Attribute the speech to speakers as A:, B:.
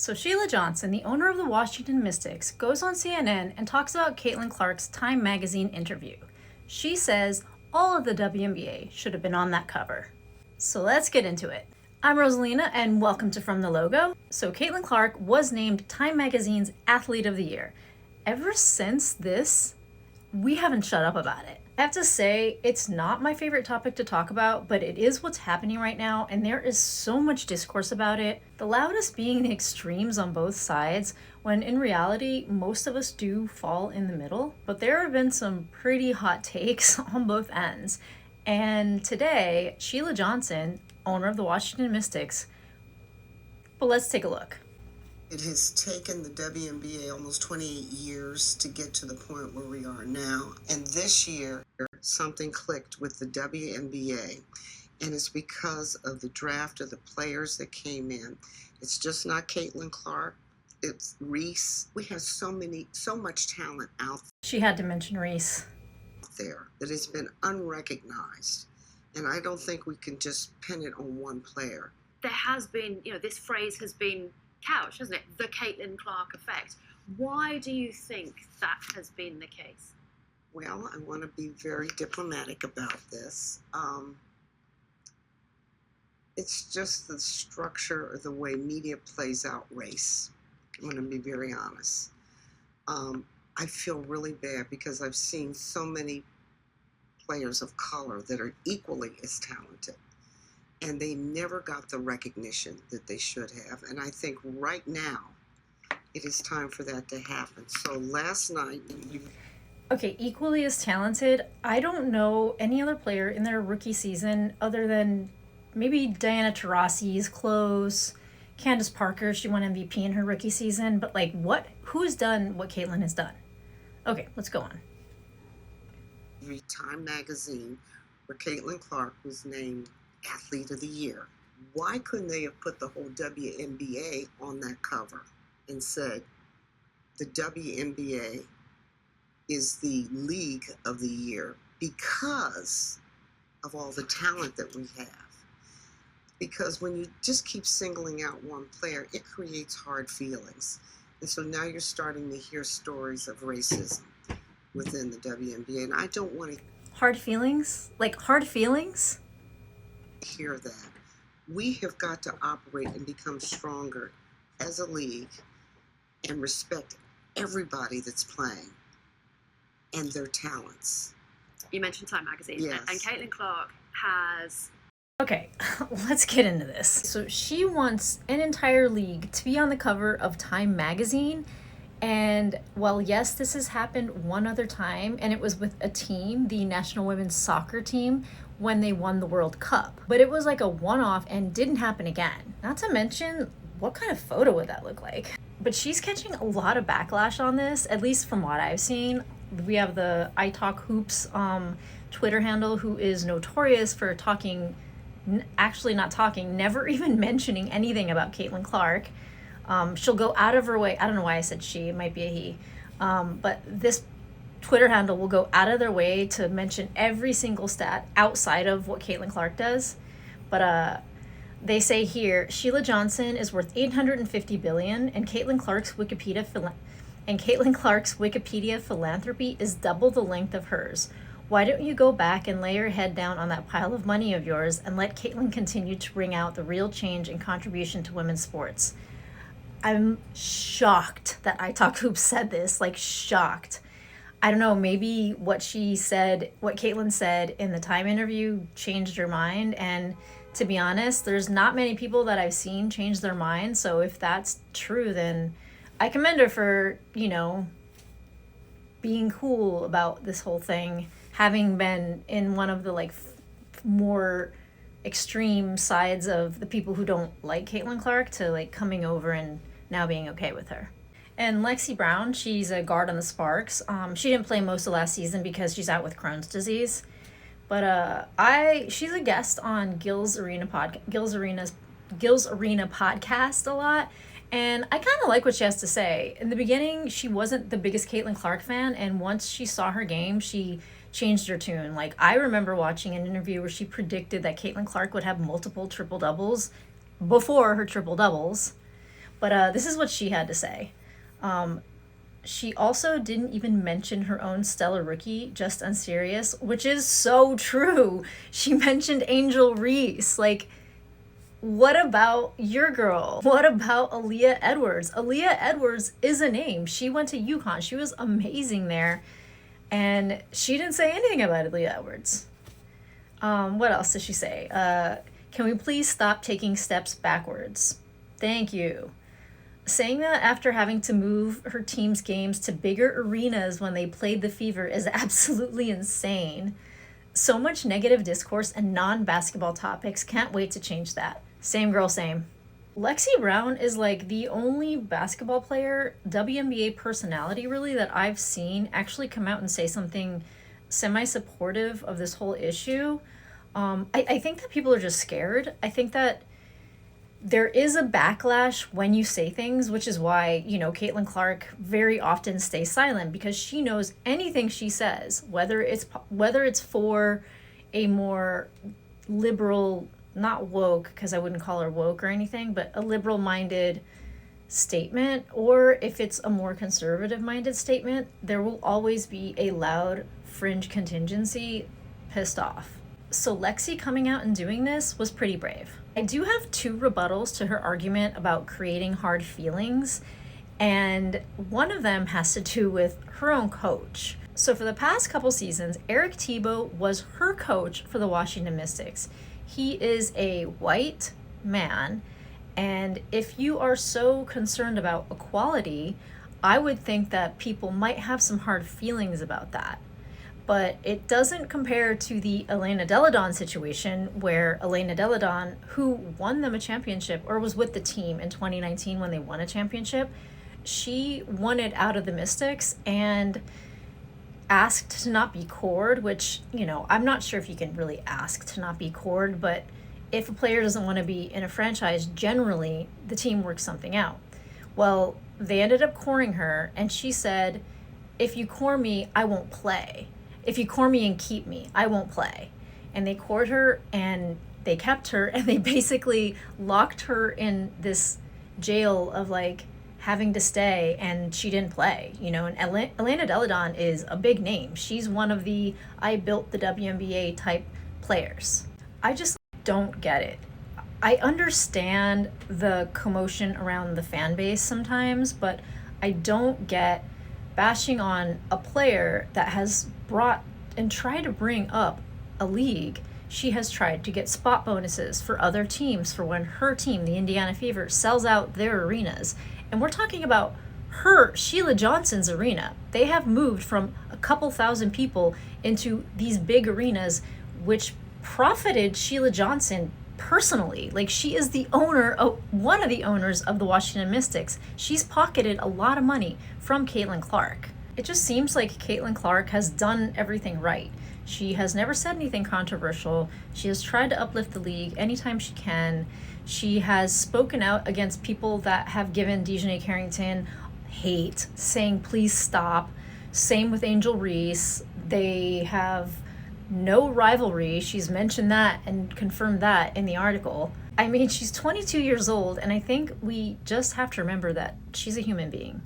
A: So Sheila Johnson, the owner of the Washington Mystics, goes on CNN and talks about Caitlin Clark's Time magazine interview. She says all of the WNBA should have been on that cover. So let's get into it. I'm Rosalina and welcome to From the Logo. So Caitlin Clark was named Time magazine's Athlete of the Year. Ever since this, we haven't shut up about it. I have to say, it's not my favorite topic to talk about, but it is what's happening right now, and there is so much discourse about it. The loudest being the extremes on both sides, when in reality, most of us do fall in the middle. But there have been some pretty hot takes on both ends. And today, Sheila Johnson, owner of the Washington Mystics, but let's take a look.
B: It has taken the WNBA almost 28 years to get to the point where we are now. And this year, something clicked with the WNBA. And it's because of the draft of the players that came in. It's just not Caitlin Clark. It's Reese. We have so much talent out
A: She had to mention Reese.
B: there that has been unrecognized. And I don't think we can just pin it on one player.
C: There has been, this phrase has been couched, hasn't it? The Caitlin Clark effect. Why do you think that has been the case?
B: Well, I want to be very diplomatic about this. It's just the structure of the way media plays out race. I'm going to be very honest. I feel really bad because I've seen so many players of color that are equally as talented, and they never got the recognition that they should have. And I think right now it is time for that to happen. So last night,
A: Okay, equally as talented. I don't know any other player in their rookie season other than maybe Diana Taurasi's close. Candace Parker, she won MVP in her rookie season. But who's done what Caitlin has done? Okay, let's go on.
B: Time magazine, where Caitlin Clark was named Athlete of the Year. Why couldn't they have put the whole WNBA on that cover and said the WNBA is the league of the year because of all the talent that we have? Because when you just keep singling out one player, it creates hard feelings. And so now you're starting to hear stories of racism within the WNBA, and I don't want to
A: Hard feelings? Like hard feelings?
B: hear that. We have got to operate and become stronger as a league and respect everybody that's playing and their talents.
C: You mentioned Time magazine,
B: Yes.
C: and Caitlin Clark has.
A: Okay, let's get into this. So she wants an entire league to be on the cover of Time magazine. And while yes, this has happened one other time, and it was with a team, the National Women's Soccer team, when they won the World Cup. But it was like a one-off and didn't happen again. Not to mention, what kind of photo would that look like? But she's catching a lot of backlash on this, at least from what I've seen. We have the I Talk Hoops Twitter handle, who is notorious for never even mentioning anything about Caitlin Clark. She'll go out of her way. I don't know why I said she, it might be a he. But this Twitter handle will go out of their way to mention every single stat outside of what Caitlin Clark does. But they say here, Sheila Johnson is worth $850 billion, and Caitlin Clark's Wikipedia philanthropy is double the length of hers. Why don't you go back and lay your head down on that pile of money of yours and let Caitlin continue to bring out the real change and contribution to women's sports? I'm shocked that I Talk Hoops said this, shocked. I don't know, maybe what Caitlin said in the Time interview changed her mind. And to be honest, there's not many people that I've seen change their mind. So if that's true, then I commend her for, being cool about this whole thing, having been in one of the more extreme sides of the people who don't like Caitlin Clark to coming over and now being okay with her. And Lexi Brown, she's a guard on the Sparks. She didn't play most of last season because she's out with Crohn's disease. But she's a guest on Gil's Arena podcast a lot. And I kind of like what she has to say. In the beginning, she wasn't the biggest Caitlin Clark fan. And once she saw her game, she changed her tune. I remember watching an interview where she predicted that Caitlin Clark would have multiple triple-doubles before her triple-doubles. But this is what she had to say. She also didn't even mention her own stellar rookie, Just Unserious, which is so true. She mentioned Angel Reese. Like, what about your girl? What about Aaliyah Edwards? Aaliyah Edwards is a name. She went to UConn. She was amazing there. And she didn't say anything about Aaliyah Edwards. What else did she say? Can we please stop taking steps backwards? Thank you. Saying that after having to move her team's games to bigger arenas when they played the Fever is absolutely insane. So much negative discourse and non-basketball topics. Can't wait to change that. Same girl, same. Lexi Brown is like the only basketball player, WNBA personality really, that I've seen actually come out and say something semi-supportive of this whole issue. I think that people are just scared. I think that there is a backlash when you say things, which is why, Caitlin Clark very often stays silent, because she knows anything she says, whether it's for a more liberal, not woke, because I wouldn't call her woke or anything, but a liberal-minded statement, or if it's a more conservative-minded statement, there will always be a loud fringe contingency pissed off. So Lexi coming out and doing this was pretty brave. I do have 2 rebuttals to her argument about creating hard feelings, and one of them has to do with her own coach. So for the past couple seasons, Eric Thibault was her coach for the Washington Mystics. He is a white man, and if you are so concerned about equality, I would think that people might have some hard feelings about that. But it doesn't compare to the Elena Delle Donne situation, where Elena Delle Donne, who won them a championship or was with the team in 2019 when they won a championship, she wanted out of the Mystics and asked to not be cored, which, I'm not sure if you can really ask to not be cored, but if a player doesn't want to be in a franchise, generally the team works something out. Well, they ended up coring her, and she said, if you core me, I won't play. If you core me and keep me, I won't play. And they cored her, and they kept her, and they basically locked her in this jail of having to stay, and she didn't play, and Elena Delle Donne is a big name. She's one of the I built the WNBA type players. I just don't get it. I understand the commotion around the fan base sometimes, but I don't get bashing on a player that has brought and tried to bring up a league. She has tried to get spot bonuses for other teams for when her team, the Indiana Fever, sells out their arenas. And we're talking about Sheila Johnson's arena. They have moved from a couple thousand people into these big arenas, which profited Sheila Johnson personally. She is one of the owners of the Washington Mystics. She's pocketed a lot of money from Caitlin Clark. It just seems like Caitlin Clark has done everything right. She has never said anything controversial. She has tried to uplift the league anytime she can. She has spoken out against people that have given Dejanay Carrington hate, saying please stop. Same with Angel Reese. They have no rivalry. She's mentioned that and confirmed that in the article. I mean, she's 22 years old, and I think we just have to remember that she's a human being.